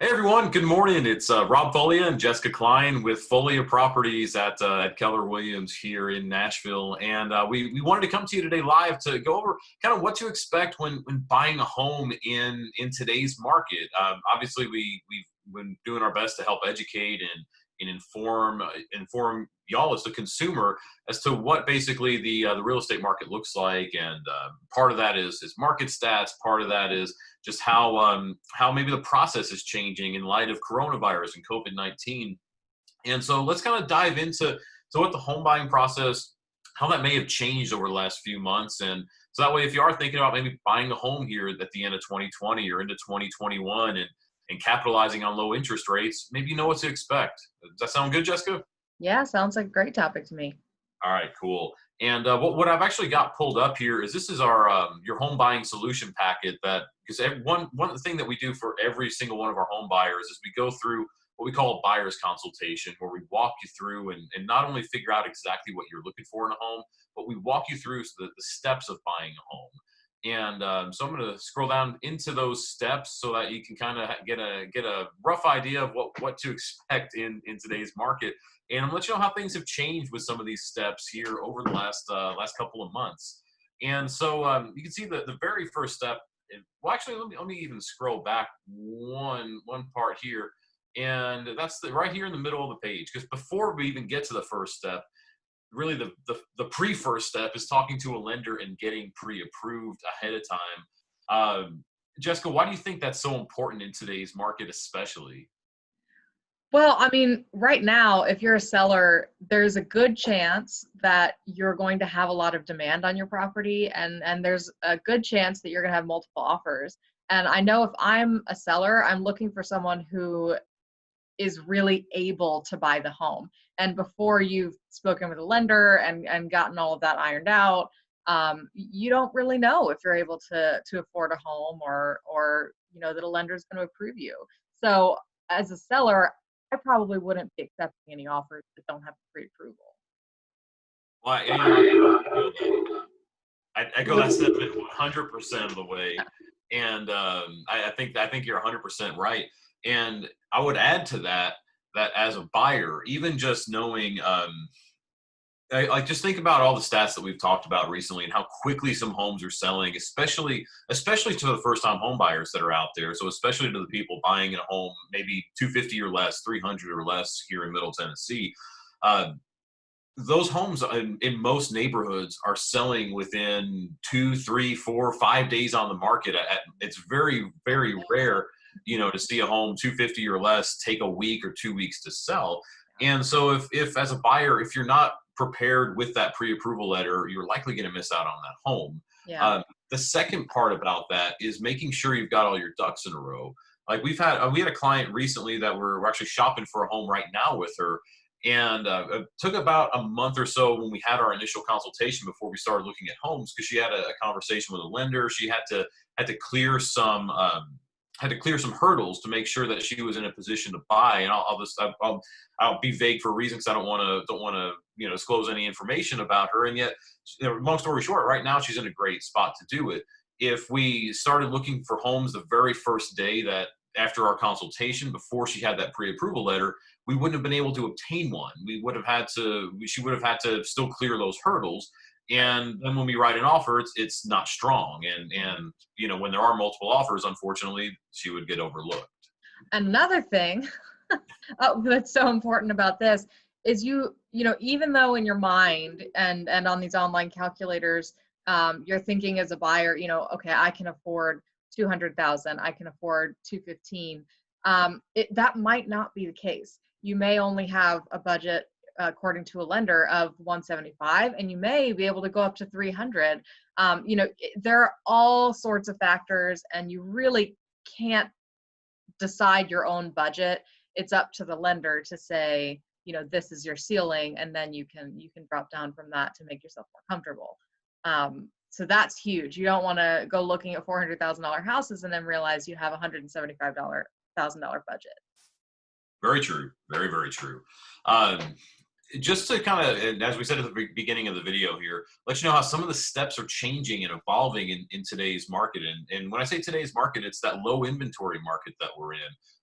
Hey everyone, good morning. It's Rob Folia and Jessica Klein with Folia Properties at Keller Williams here in Nashville. And we wanted to come to you today live to go over kind of what to expect when buying a home in today's market. Obviously, we've been doing our best to help educate and inform y'all as the consumer as to what basically the real estate market looks like. And part of that is market stats. Part of that is just how maybe the process is changing in light of coronavirus and COVID-19. And so let's kind of dive into what the home buying process, how that may have changed over the last few months. And so that way, if you are thinking about maybe buying a home here at the end of 2020 or into 2021 and capitalizing on low interest rates, maybe you know what to expect. Does that sound good, Jessica? Yeah, sounds like a great topic to me. All right, cool. And what I've actually got pulled up here is this is our your home buying solution packet that because one thing that we do for every single one of our home buyers is we go through what we call a buyer's consultation, where we walk you through and not only figure out exactly what you're looking for in a home, but we walk you through the steps of buying a home. And so I'm going to scroll down into those steps so that you can kind of get a rough idea of what to expect in today's market. And I'm gonna let you know how things have changed with some of these steps here over the last couple of months. And so you can see the very first step. Well, actually, let me even scroll back one part here, and that's right here in the middle of the page. Because before we even get to the first step, really the pre-first step is talking to a lender and getting pre-approved ahead of time. Jessica, why do you think that's so important in today's market, especially? Well, I mean, right now, if you're a seller, there's a good chance that you're going to have a lot of demand on your property, and there's a good chance that you're going to have multiple offers. And I know if I'm a seller, I'm looking for someone who is really able to buy the home. And before you've spoken with a lender and gotten all of that ironed out, you don't really know if you're able to afford a home or that a lender is going to approve you. So as a seller, I probably wouldn't be accepting any offers that don't have pre-approval. Well, I go that sentiment 100% of the way, and I think you're 100% right. And I would add to that as a buyer, even just knowing, like just think about all the stats that we've talked about recently and how quickly some homes are selling, especially to the first time home buyers that are out there. So especially to the people buying a home maybe 250 or less, 300 or less here in Middle Tennessee. Uh, those homes in most neighborhoods are selling within 2, 3, 4, 5 days on the market. It's very, very rare, to see a home 250 or less take a week or 2 weeks to sell. And so if as a buyer, if you're not prepared with that pre-approval letter, you're likely going to miss out on that home. Yeah. The second part about that is making sure you've got all your ducks in a row. Like we had a client recently that we're actually shopping for a home right now with her, and it took about a month or so when we had our initial consultation before we started looking at homes, because she had a conversation with a lender. She had to clear some hurdles to make sure that she was in a position to buy. And I'll be vague for a reason, because I don't want to disclose any information about her. And yet, long story short, right now she's in a great spot to do it. If we started looking for homes the very first day that after our consultation, before she had that pre-approval letter, we wouldn't have been able to obtain one. She would have had to still clear those hurdles. And then when we write an offer, it's not strong. And when there are multiple offers, unfortunately, she would get overlooked. Another thing that's so important about this is even though in your mind and on these online calculators, you're thinking as a buyer, okay, I can afford 200,000, I can afford 215. That might not be the case. You may only have a budget according to a lender of 175, and you may be able to go up to 300. There are all sorts of factors, and you really can't decide your own budget. It's up to the lender to say, this is your ceiling, and then you can drop down from that to make yourself more comfortable. So that's huge. You don't want to go looking at $400,000 houses and then realize you have a $175,000 budget. Very true. Very, very true. Um, just to kind of, and as we said at the beginning of the video here, let you know how some of the steps are changing and evolving in today's market. And when I say today's market, it's that low inventory market that we're in,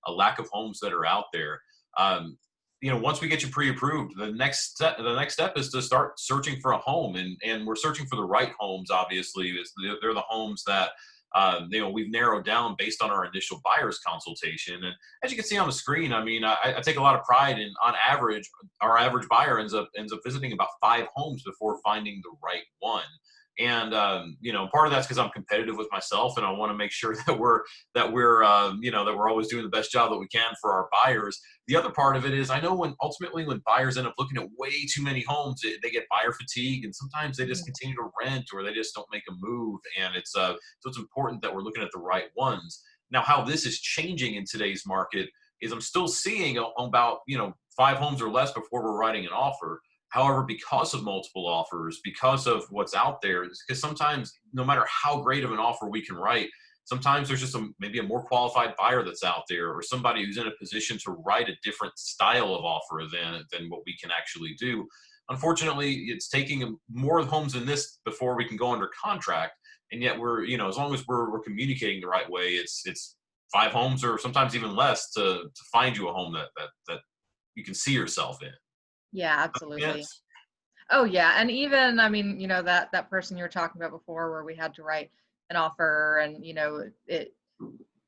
a lack of homes that are out there. Um, once we get you pre-approved, the next step is to start searching for a home, and we're searching for the right homes. Obviously, they're the homes that we've narrowed down based on our initial buyer's consultation. And as you can see on the screen, I mean, I take a lot of pride in, on average, our average buyer ends up visiting about 5 homes before finding the right one. And part of that's because I'm competitive with myself, and I want to make sure that we're always doing the best job that we can for our buyers. The other part of it is, I know when buyers end up looking at way too many homes, they get buyer fatigue, and sometimes they just continue to rent, or they just don't make a move. And so it's important that we're looking at the right ones. Now, how this is changing in today's market is, I'm still seeing about 5 homes or less before we're writing an offer. However, because of multiple offers, because of what's out there, because sometimes no matter how great of an offer we can write, sometimes there's just maybe a more qualified buyer that's out there, or somebody who's in a position to write a different style of offer than what we can actually do. Unfortunately, it's taking more homes than this before we can go under contract. And yet as long as we're communicating the right way, it's 5 homes or sometimes even less to find you a home that you can see yourself in. Yeah, absolutely. Yes. Oh yeah, and even, I mean, that person you were talking about before, where we had to write an offer, and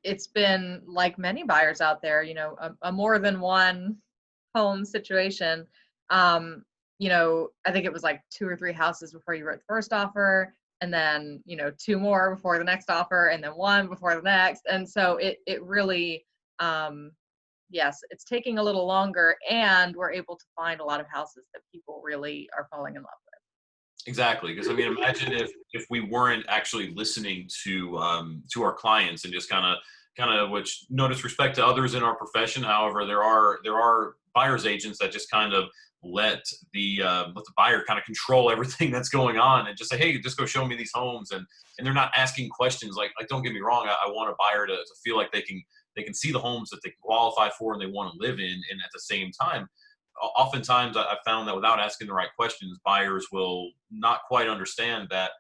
it's been like many buyers out there, a more than one home situation. I think it was like 2 or 3 houses before you wrote the first offer, and then 2 more before the next offer, and then 1 before the next. And so it really, yes, it's taking a little longer, and we're able to find a lot of houses that people really are falling in love with. Exactly, because I mean, imagine if we weren't actually listening to our clients, and just kind of, which, no disrespect to others in our profession, however, there are buyers agents that just kind of let the buyer kind of control everything that's going on, and just say, hey, just go show me these homes, and they're not asking questions. Like, don't get me wrong, I want a buyer to feel like they can see the homes that they can qualify for and they want to live in. And at the same time, oftentimes I've found that without asking the right questions, buyers will not quite understand that,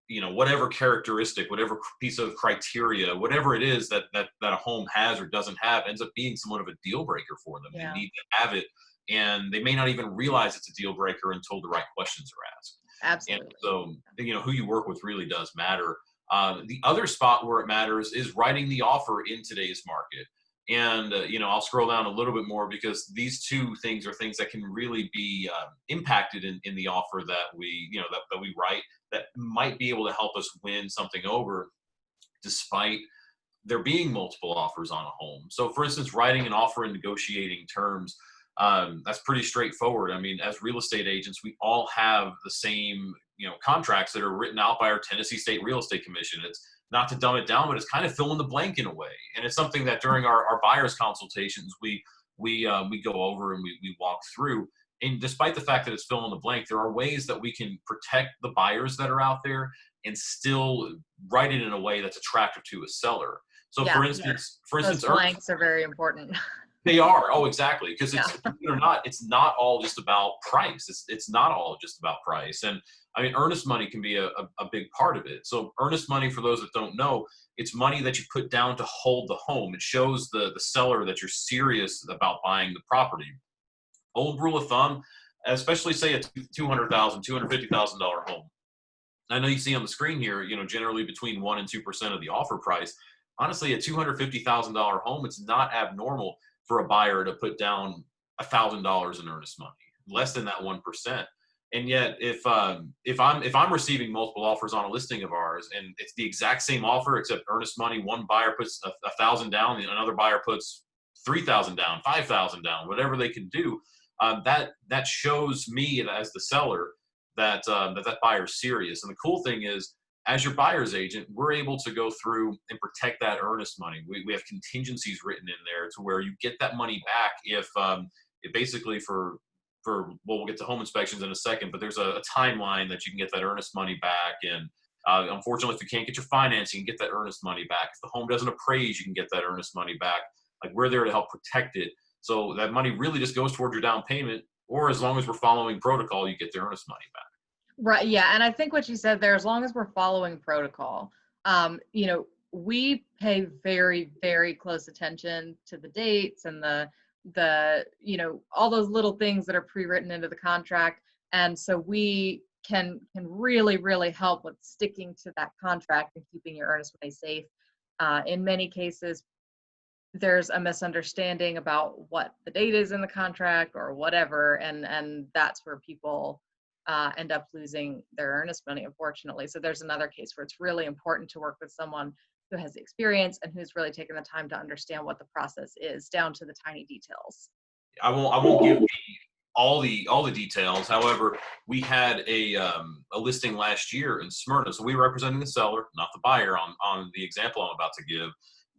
whatever characteristic, whatever piece of criteria, whatever it is that a home has or doesn't have, ends up being somewhat of a deal breaker for them. Yeah, They need to have it, and they may not even realize it's a deal breaker until the right questions are asked. And absolutely. so, who you work with really does matter. The other spot where it matters is writing the offer in today's market. And I'll scroll down a little bit more, because these 2 things are things that can really be impacted in the offer that that we write, that might be able to help us win something over, despite there being multiple offers on a home. So, for instance, writing an offer and negotiating terms, that's pretty straightforward. I mean, as real estate agents, we all have the same contracts that are written out by our Tennessee State Real Estate Commission. It's not to dumb it down, but it's kind of fill in the blank in a way. And it's something that during our buyers consultations, we go over, and we walk through. And despite the fact that it's fill in the blank, there are ways that we can protect the buyers that are out there and still write it in a way that's attractive to a seller. So, Yeah, for instance, those blanks are very important. they are. Oh, exactly. Because Yeah. believe it or not, it's not all just about price. It's not all just about price. And I mean, earnest money can be a big part of it. So, earnest money, for those that don't know, it's money that you put down to hold the home. It shows the seller that you're serious about buying the property. Old rule of thumb, especially say a $250,000 home. I know you see on the screen here, generally between 1% and 2% of the offer price. Honestly, a $250,000 home, it's not abnormal for a buyer to put down $1,000 in earnest money, less than that 1%. And yet, if I'm receiving multiple offers on a listing of ours, and it's the exact same offer except earnest money, one buyer puts a thousand down, and another buyer puts 3,000 down, 5,000 down, whatever they can do, that shows me as the seller that buyer's serious. And the cool thing is, as your buyer's agent, we're able to go through and protect that earnest money. We have contingencies written in there to where you get that money back if it basically well, we'll get to home inspections in a second, but there's a timeline that you can get that earnest money back. And unfortunately, if you can't get your financing, you can get that earnest money back. If the home doesn't appraise, you can get that earnest money back. Like, we're there to help protect it. So that money really just goes towards your down payment, or as long as we're following protocol, you get the earnest money back. Right. Yeah. And I think what you said there, as long as we're following protocol, you know, we pay very, very close attention to the dates and you know, all those little things that are pre-written into the contract. And so we can really, really help with sticking to that contract and keeping your earnest money safe. In many cases, there's a misunderstanding about what the date is in the contract or whatever, and that's where people end up losing their earnest money, unfortunately. So there's another case where it's really important to work with someone who has the experience and who's really taken the time to understand what the process is down to the tiny details. I won't give all the details. However, we had a listing last year in Smyrna, so we were representing the seller, not the buyer, on the example I'm about to give.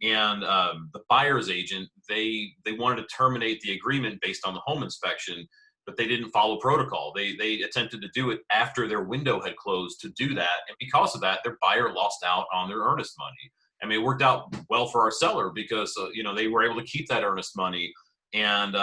And the buyer's agent, they wanted to terminate the agreement based on the home inspection, but they didn't follow protocol. They attempted to do it after their window had closed to do that, and because of that, their buyer lost out on their earnest money. I mean, it worked out well for our seller because you know, they were able to keep that earnest money. And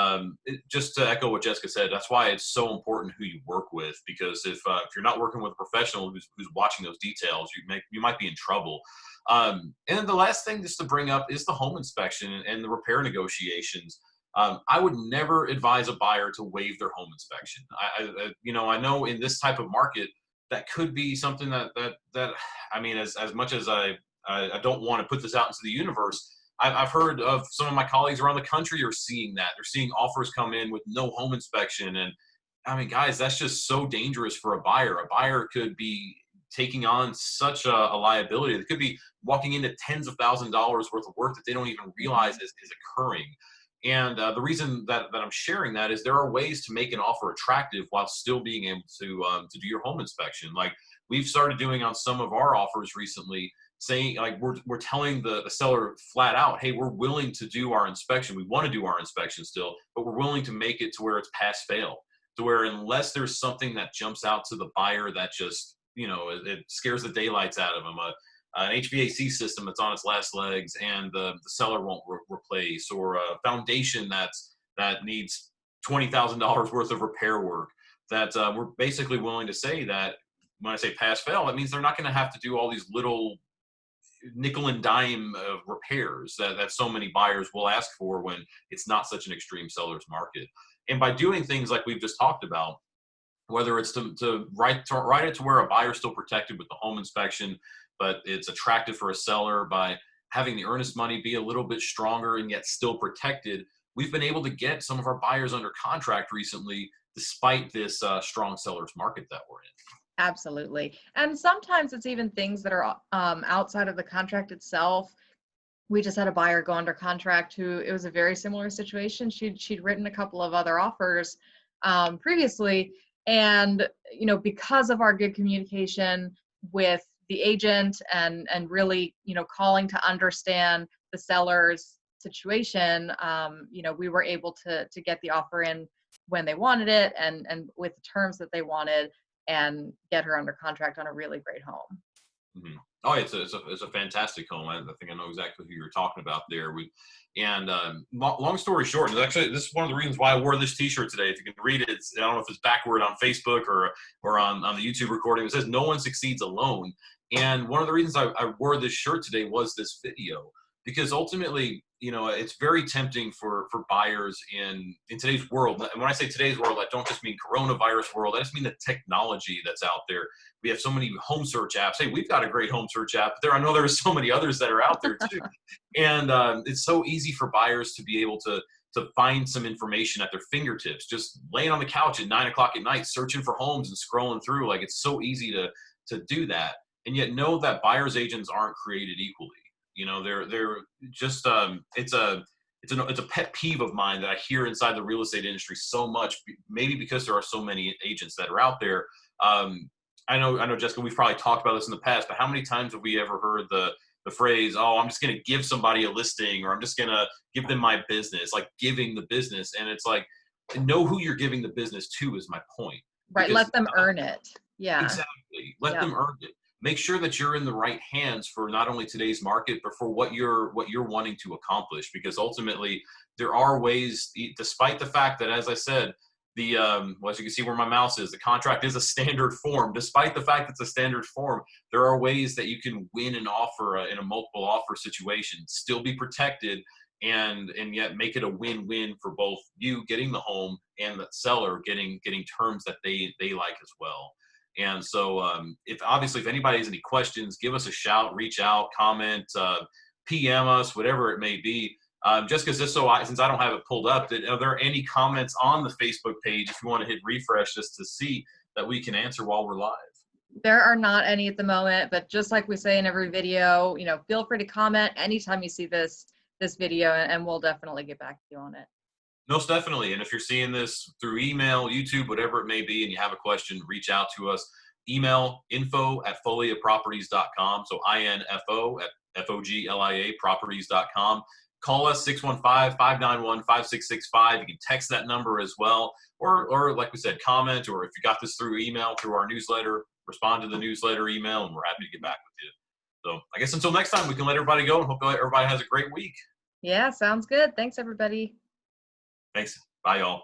just to echo what Jessica said, that's why it's so important who you work with, because if you're not working with a professional who's watching those details, you might be in trouble. And the last thing just to bring up is the home inspection and the repair negotiations. I would never advise a buyer to waive their home inspection. You know, I know in this type of market that could be something that I mean, as much as I don't want to put this out into the universe, I've heard of some of my colleagues around the country are seeing that. They're seeing offers come in with no home inspection. And I mean, guys, that's just so dangerous for a buyer. A buyer could be taking on such a liability. They could be walking into tens of thousands of dollars worth of work that they don't even realize is occurring. And the reason that I'm sharing that is there are ways to make an offer attractive while still being able to do your home inspection. Like we've started doing on some of our offers recently, saying like we're telling the seller flat out, hey, we're willing to do our inspection. We want to do our inspection still, but we're willing to make it to where it's pass fail, to where unless there's something that jumps out to the buyer that just, you know, it scares the daylights out of them. An HVAC system that's on its last legs and the seller won't replace, or a foundation that needs $20,000 worth of repair work, that we're basically willing to say that when I say pass fail, that means they're not going to have to do all these little nickel and dime repairs that so many buyers will ask for when it's not such an extreme seller's market. And by doing things like we've just talked about, whether it's to write it to where a buyer is still protected with the home inspection, but it's attractive for a seller by having the earnest money be a little bit stronger and yet still protected, we've been able to get some of our buyers under contract recently, despite this strong seller's market that we're in. Absolutely. And sometimes it's even things that are outside of the contract itself. We just had a buyer go under contract who, it was a very similar situation. She'd written a couple of other offers previously. And, you know, because of our good communication with the agent and really, you know, calling to understand the seller's situation, you know, we were able to get the offer in when they wanted it and with the terms that they wanted, and get her under contract on a really great home. Mm-hmm. Oh, it's a fantastic home. I think I know exactly who you're talking about there. Long story short, and actually this is one of the reasons why I wore this T-shirt today. If you can read it, I don't know if it's backward on Facebook or on the YouTube recording. It says "No one succeeds alone." And one of the reasons I wore this shirt today was this video, because ultimately, you know, it's very tempting for buyers in today's world. And when I say today's world, I don't just mean coronavirus world. I just mean the technology that's out there. We have so many home search apps. Hey, we've got a great home search app, but I know there's so many others that are out there too. And it's so easy for buyers to be able to find some information at their fingertips, just laying on the couch at 9 o'clock at night, searching for homes and scrolling through. Like, it's so easy to do that. And yet know that buyer's agents aren't created equally. You know, they're just it's a pet peeve of mine that I hear inside the real estate industry so much, maybe because there are so many agents that are out there. I know, Jessica, we've probably talked about this in the past, but how many times have we ever heard the phrase, "Oh, I'm just going to give somebody a listing," or "I'm just going to give them my business," like giving the business. And it's like, know who you're giving the business to is my point. Right. Because, Let them earn it. Yeah. Exactly. Let them earn it. Make sure that you're in the right hands for not only today's market, but for what you're wanting to accomplish. Because ultimately, there are ways, despite the fact that, as I said, well, as you can see where my mouse is, the contract is a standard form. Despite the fact it's a standard form, there are ways that you can win an offer in a multiple offer situation, still be protected, and yet make it a win-win for both you getting the home and the seller getting terms that they like as well. And so, if anybody has any questions, give us a shout, reach out, comment, PM us, whatever it may be. Jessica, since I don't have it pulled up, are there any comments on the Facebook page if you want to hit refresh just to see that we can answer while we're live? There are not any at the moment, but just like we say in every video, feel free to comment anytime you see this video, and we'll definitely get back to you on it. Most definitely. And if you're seeing this through email, YouTube, whatever it may be, and you have a question, reach out to us. Email info@foliaproperties.com. So info@FOGLIA properties.com. Call us 615-591-5665. You can text that number as well. Or like we said, comment, or if you got this through email, through our newsletter, respond to the newsletter email, and we're happy to get back with you. So I guess until next time, we can let everybody go, and hope everybody has a great week. Yeah, sounds good. Thanks, everybody. Thanks. Bye, y'all.